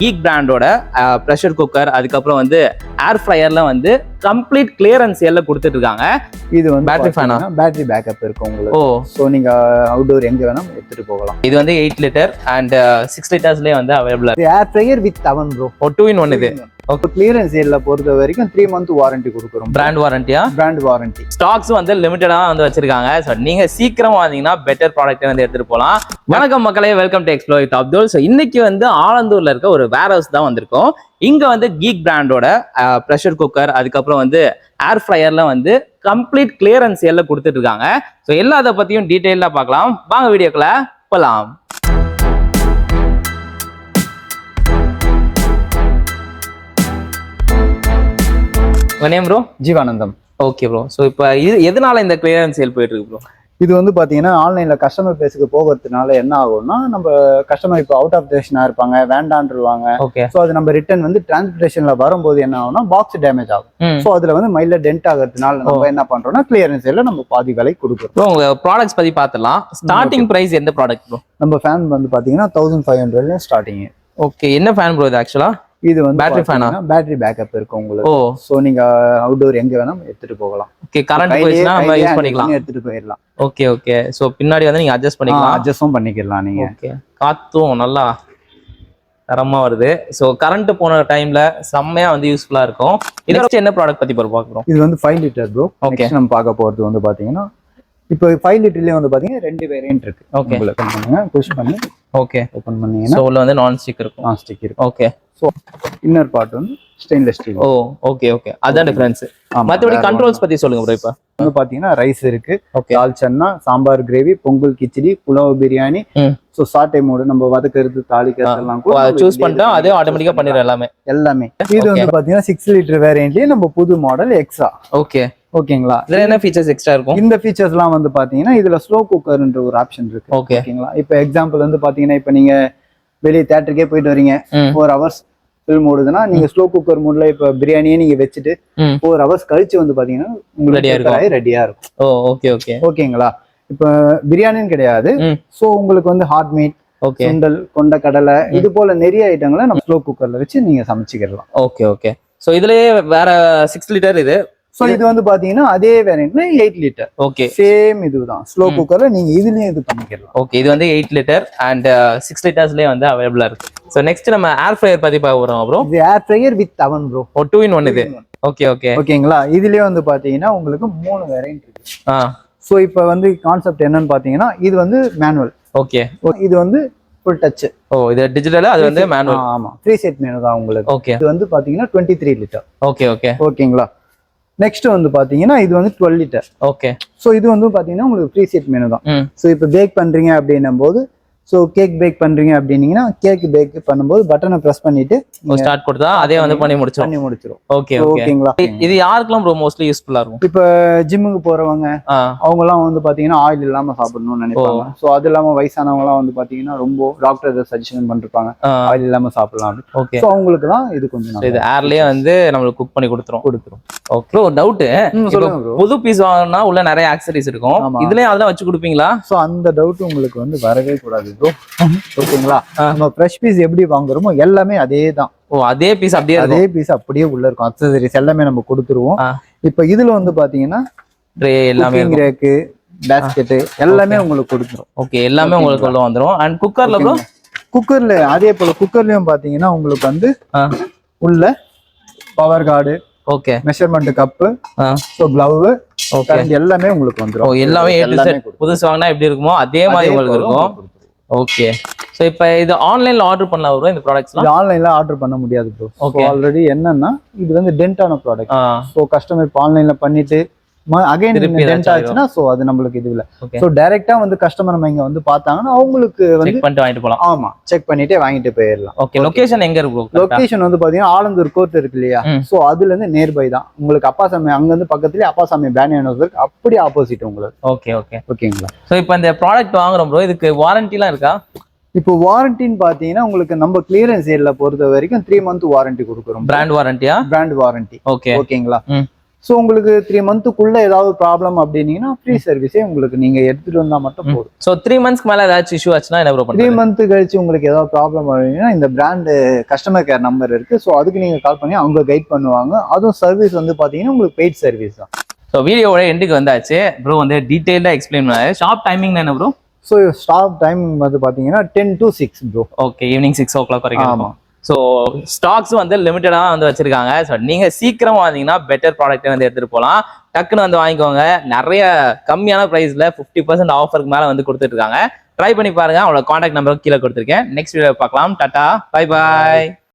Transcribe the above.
Geek பிராண்டோட pressure cooker, அதுக்கப்புறம் வந்து ஏர் ஃப்ரையர்ல வந்து கம்ப்ளீட் கிளியரன்ஸ் சேல்ல கொடுத்துட்டு இருக்காங்க. இது வந்து பேட்டரி ஃபேனா? பேட்டரி பேக்கப் இருக்கு உங்களுக்கு. ஓ, சோ நீங்க அவுட்டோர் எங்க வேணா எடுத்துட்டு போகலாம். இது வந்து 8 லிட்டர் அண்ட் 6 லிட்டர்ஸ்லயே வந்து அவைலபிளா இருக்கு. ஏர் ஃப்ரையர் வித் அவன் ப்ரோ. 2 in 1 இது. கிளியரன்ஸ் சேல்ல பொறுத்த வரைக்கும் 3 month வாரண்டி கொடுக்குறோம். பிராண்ட் வாரண்டியா? Brand warranty. ஸ்டாக்ஸ் வந்து லிமிட்டடா வந்து வச்சிருக்காங்க. ஸோ நீங்க சீக்கிரமா வந்தீங்கன்னா பெட்டர் ப்ராடக்ட் வந்து எடுத்துட்டு போகலாம். வணக்கம் மக்களே, welcome to explore with Abdul. So இன்னைக்கு வந்து ஆலந்தூர்ல இருக்க ஒரு வேர் ஹவுஸ் தான் வந்திருக்கோம். இங்க வந்து கீக் பிராண்டோட ப்ரெஷர் குக்கர், அதுக்கப்புறம் வந்து ஏர் ஃப்ரையர்ல வந்து கம்ப்ளீட் கிளியரன்ஸ் சேல்ல கொடுத்துட்டு இருக்காங்க. ஸோ எல்லாத்த பத்தியும் டீட்டெயிலா பார்க்கலாம். வாங்க வீடியோக்குள்ள போலாம். உங்க name bro? Jeevanandam. Okay bro. So இப்போ இது எதனால இந்த கிளியரன்ஸ் சேல் போயிட்டு இருக்கு ப்ரோ? இது வந்து பாத்தீங்கன்னா ஆன்லைன்ல கஸ்டமர் பேஸுக்கு போகிறதுனால என்ன ஆகும்னா, நம்ம கஸ்டமர் இப்போ அவுட் ஆஃப் ஸ்டேஷனா இருப்பாங்க, வேண்டான்ருவாங்க. ஓகே. ஸோ அது நம்ம ரிட்டர்ன் வந்து டிரான்ஸ்போர்டேஷன்ல வரும்போது என்ன ஆகும்னா பாக்ஸ் டேமேஜ் ஆகும். ஸோ அதுல வந்து மைல்ல டென்ட் ஆகிறதுனால நம்ம என்ன பண்றோம்னா கிளியரன்ஸ் சேல்ல நம்ம பாதி விலை கொடுக்குறோம். ப்ரோ உங்க ப்ராடக்ட்ஸ் பத்தி பார்த்துலாம். ஸ்டார்டிங் பிரைஸ் எந்த ப்ராடக்ட் ப்ரோ? நம்ம ஃபேன் வந்து பாத்தீங்கன்னா 1500 ஸ்டார்டிங். ஓகே. என்ன ஃபேன் ப்ரோ இது ஆக்சுவலா? இது வந்து பேட்டரி ஃபேனா? பேட்டரி பேக்கப் இருக்கு உங்களுக்கு. ஓ, சோ நீங்க அவுட்டோர் எங்க வேணா எடுத்துட்டு போகலாம். ஓகே. கரண்ட் போயிடுச்சுனா நம்ம யூஸ் பண்ணிக்கலாம், எடுத்துட்டு போயிடலாம். Okay okay. சோ பின்னாடி வந்து நீங்க அட்ஜஸ்ட் பண்ணிக்கலாம், அட்ஜஸ்டும் பண்ணிக்கலாம் நீங்க. ஓகே. காத்தும் நல்லா தரமா வருது. சோ கரண்ட் போன டைம்ல செம்மையா வந்து யூஸ்ஃபுல்லா இருக்கும். நெக்ஸ்ட் என்ன ப்ராடக்ட் பத்தி பார்க்கறோம்? இது வந்து 5 லிட்டர் ப்ரோ. ஓகே. நம்ம பார்க்க போறது வந்து பாத்தீங்கன்னா இப்போ 5 லிட்டர்லயே வந்து பாத்தீங்கன்னா 2 வேரியன்ட் இருக்கு. ஓகே. உங்களுக்கு பண்ணுங்க, புஷ் பண்ணி ஓகே ஓபன் பண்ணீங்கன்னா சோ உள்ள வந்து நான் ஸ்டிக் இருக்கும். நான் ஸ்டிக் இருக்கு. ஓகே. சோ இன்னர் பார்ட் வந்து ஸ்டெயின்லெஸ் ஸ்டீல். ஓ, ஓகே ஓகே. அதான் டிஃபரன்ஸ். மத்தபடி கண்ட்ரோல்ஸ் பத்தி சொல்லுங்க ப்ரோ. இப்போ வந்து பாத்தீங்கன்னா ரைஸ் இருக்கு, ஓகே, தால் சன்னா, சாம்பார் கிரேவி, பொங்கல் கிச்சடி, புலாவ் பிரியாணி. சோ சாட்டை மோடு நம்ம வதக்கிறது தாளிக்கிறது எல்லாம் கூட சூஸ் பண்ணிட்டா அதே ஆட்டோமேட்டிக்கா பண்ணிரும் எல்லாமே. இது வந்து பாத்தீங்கன்னா 6 லிட்டர் வேரியன்ட்லயே நம்ம புது மாடல் எக்ஸா. ஓகே. ஓகேங்களா? இதுல என்ன ஃபீச்சர்ஸ் எக்ஸ்ட்ரா இருக்கும்? இந்த ஃபீச்சர்ஸ்லாம் வந்து பாத்தீங்கன்னா இதுல ஸ்லோ குக்கர்ன்ற ஒரு ஆப்ஷன் இருக்கு. ஓகே. ஓகேங்களா? இப்போ எக்ஸாம்பிள் வந்து பாத்தீங்கன்னா இப்போ நீங்க வெளியே தியேட்டருக்கே போயிட்டு வரீங்க, 4 hours ஃபில்ம் ஓடுதுன்னா நீங்க ஸ்லோ குக்கர் மூட்ல இப்ப பிரியாணியே நீங்க வச்சுட்டு 4 hours கழிச்சு வந்து பாத்தீங்கன்னா உங்களுக்கு ரெடியா இருக்கும். ஓ, ஓகே ஓகே. ஓகேங்களா? இப்ப பிரியாணின்னு கிடையாது. சோ உங்களுக்கு வந்து ஹாட் மீட், ஓகே, சுண்டல், கொண்ட கடலை, இது போல நிறைய ஐட்டங்களை நம்ம ஸ்லோ குக்கர்ல வச்சு நீங்க சமைச்சுக்கலாம். Okay okay. சோ இதுலயே வேற 6 லிட்டர் இது. சோ இது வந்து பாத்தீங்கன்னா அதே வேரியன்ட்ல 8 லிட்டர். ஓகே. சேம் இதுதான் ஸ்லோ குக்கர்ல நீங்க இதுலயும் இது பண்ணிக்கலாம். ஓகே. இது வந்து 8 லிட்டர் அண்ட் 6 லிட்டர்ஸ்லயே வந்து அவைலபிளா இருக்கு. சோ நெக்ஸ்ட் நம்ம ஏர் ஃப்ரையர் பத்தி பார்க்க போறோம் ப்ரோ. இது ஏர் ஃப்ரையர் வித் அவன் ப்ரோ. 2 in 1 இது. Okay okay. ஓகேங்களா? இதுலயே வந்து பாத்தீங்கன்னா உங்களுக்கு 3 வேரியன்ட் இருக்கு. சோ இப்போ வந்து கான்செப்ட் என்னன்னு பாத்தீங்கன்னா இது வந்து மேனுவல். ஓகே. இது வந்து ஃபுல் டச். ஓ, இது டிஜிட்டல், அது வந்து மேனுவல். ஆமா, 3 செட் மெனு தான் உங்களுக்கு. ஓகே. இது வந்து பாத்தீங்கன்னா 23 லிட்டர். Okay okay. ஓகேங்களா? நெக்ஸ்ட் வந்து பாத்தீங்கன்னா இது வந்து 12 லிட்டர். ஓகே. சோ இது வந்து பாத்தீங்கன்னா உங்களுக்கு 3 செட் மெனு தான். சோ இப்போ பேக் பண்றீங்க அப்படின்னும் போது, சோ கேக் பேக் பண்றீங்க அப்படின்னீங்கன்னா கேக் பேக் பண்ணும்போது பட்டனை பிரஸ் பண்ணிட்டு ஸ்டார்ட் கொடுத்தா அதே வந்து பண்ணி முடிச்சிரும். ஓகே ஓகேங்களா? இது யாருக்கெல்லாம் ப்ரோ மோஸ்ட்லி யூஸ்ஃபுல்லா இருக்கும்? இப்ப ஜிம்முக்கு போறவங்க அவங்க எல்லாம் வந்து பாத்தீங்கன்னா ஆயில் இல்லாம சாப்பிடணும்னு நினைப்பாங்க. சோ அது இல்லாம வயசானவங்க எல்லாம் வந்து பாத்தீங்கன்னா ரொம்ப டாக்டர் சஜஷன் பண்ணிருப்பாங்க ஆயில் இல்லாம சாப்பிடலாம். ஓகே. சோ அவங்களுக்கு தான் இது கொஞ்சம் இது ஏர்லயே வந்து நம்மளுக்கு குக் பண்ணி கொடுத்துரும். ஓகே. ஒரு டவுட், புது பீஸ் வாங்கினா உள்ள நிறைய ஆக்சசரிஸ் இருக்கும், இதுலயே அதெல்லாம் வச்சு கொடுப்பீங்களா? சோ அந்த டவுட் உங்களுக்கு வந்து வரவே கூடாது ப்ரோ. ஓகேங்களா? நம்ம ஃப்ரெஷ் பீஸ் எப்படி வாங்குறோமோ எல்லாமே அதே தான். ஓ, அதே பீஸ் அப்படியே உள்ள இருக்கும். அக்சசரிஸ் எல்லாமே நம்ம கொடுத்துருவோம். இப்ப இதுல வந்து பாத்தீங்கன்னா ட்ரே எல்லாமே, ரேக்கு, பேஸ்கெட் எல்லாமே உங்களுக்கு கொடுத்துரும். ஓகே. எல்லாமே உங்களுக்கு உள்ள வந்துரும். அண்ட் குக்கர்ல ப்ரோ, குக்கர்ல அதே போல குக்கர்லயும் பாத்தீங்கன்னா உங்களுக்கு வந்து உள்ள power card, okay, measurement cup, so glove, okay, எல்லாமே உங்களுக்கு வந்துரும். எல்லாமே A to Z புதுசு வாங்கினா எப்படி இருக்குமோ அதே மாதிரி உங்களுக்கு இருக்கும். ஓகே. சோ இப்போ இது ஆன்லைன்ல ஆர்டர் பண்ணலாம் ப்ரோ இந்த ப்ராடக்ட்ஸ்லாம்? ஆன்லைன்ல ஆர்டர் பண்ண முடியாது ப்ரோ. ஓகே. ஆல்ரெடி என்னன்னா இது வந்து டென்ட் ஆன ப்ராடக்ட். சோ கஸ்டமர் இப்போ ஆன்லைன்ல பண்ணிட்டு அகைன் டென்ட் ஆச்சுன்னா சோ அது நம்மளுக்கு இது இல்ல. சோ டைரக்டா வந்து கஸ்டமர் நம்ம இங்க வந்து பார்த்தாங்கன்னா அவங்களுக்கு வந்து செக் பண்ணிட்டு வாங்கிட்டு போலாம். ஆமா, செக் பண்ணிட்டே வாங்கிட்டு போயிடலாம். ஓகே. லொகேஷன் எங்க இருக்கு? லொகேஷன் வந்து பாத்தீங்கன்னா ஆலந்தூர் கோர்ட் இருக்கு இல்லையா? சோ அதுல இருந்து நியர்பை தான் உங்களுக்கு. அப்பாசாமி அங்க இருந்து பக்கத்துலயே அப்பாசாமி பேனியன் இருக்கு, அப்படியே ஆப்போசிட் உங்களுக்கு. Okay okay. ஓகேங்களா? சோ இப்போ இந்த ப்ராடக்ட் வாங்குறோம் ப்ரோ, இதுக்கு வாரண்டிலாம் இருக்கா? இப்போ வாரண்டின்னு பாத்தீங்கன்னா உங்களுக்கு நம்ம கிளியரன்ஸ் சேல்ல பொறுத்த வரைக்கும் 3 month வாரண்டி கொடுக்குறோம். பிராண்ட் வாரண்டியா? Brand warranty. ஓகே. ஓகேங்களா? ஸோ உங்களுக்கு 3 மந்த்துக்குள்ள ஏதாவது ப்ராப்ளம் அப்படின்னீங்கன்னா ஃப்ரீ சர்வீஸே உங்களுக்கு நீங்க எடுத்துட்டு வந்தா மட்டும் போதும். ஸோ 3 மந்த்ஸ்க்கு மேல ஏதாச்சும் இஷ்யூ ஆச்சுன்னா என்ன ப்ரோ 3 பண்ணுறது? மந்த் கழிச்சு உங்களுக்கு ஏதாவது ப்ராப்ளம் அப்படின்னா இந்த பிராண்டு கஸ்டமர் கேர் நம்பர் இருக்கு. ஸோ அதுக்கு நீங்க கால் பண்ணி அவங்க கைட் பண்ணுவாங்க. அதுவும் சர்வீஸ் வந்து பாத்தீங்கன்னா உங்களுக்கு பெய்ட் சர்வீஸ் தான். ஸோ வீடியோவோட எண்டுக்கு வந்தாச்சு. ப்ரோ வந்து டீட்டெயிலாக எக்ஸ்பிளைன் பண்ணாரு. ஷாப் டைமிங் என்ன ப்ரோ? ஸோ ஸ்டாப் டைம் வந்து பாத்தீங்கன்னா 10 to 6 bro. Okay, evening 6 o'clock வரைக்கும். ஆமா. ஸோ ஸ்டாக்ஸ் வந்து லிமிட்டடாக தான் வந்து வச்சிருக்காங்க. ஸோ நீங்க சீக்கிரமா வந்தீங்கன்னா பெட்டர் ப்ராடக்ட் வந்து எடுத்துட்டு போகலாம். டக்குன்னு வந்து வாங்கிக்கோங்க. நிறைய கம்மியான ப்ரைஸ்ல 50% ஆஃபருக்கு மேல வந்து கொடுத்துட்டு இருக்காங்க. ட்ரை பண்ணி பாருங்க. அவங்களோட கான்டாக்ட் நம்பரும் கீழே கொடுத்துருக்கேன். நெக்ஸ்ட் வீடியோ பார்க்கலாம். Tata, bye bye.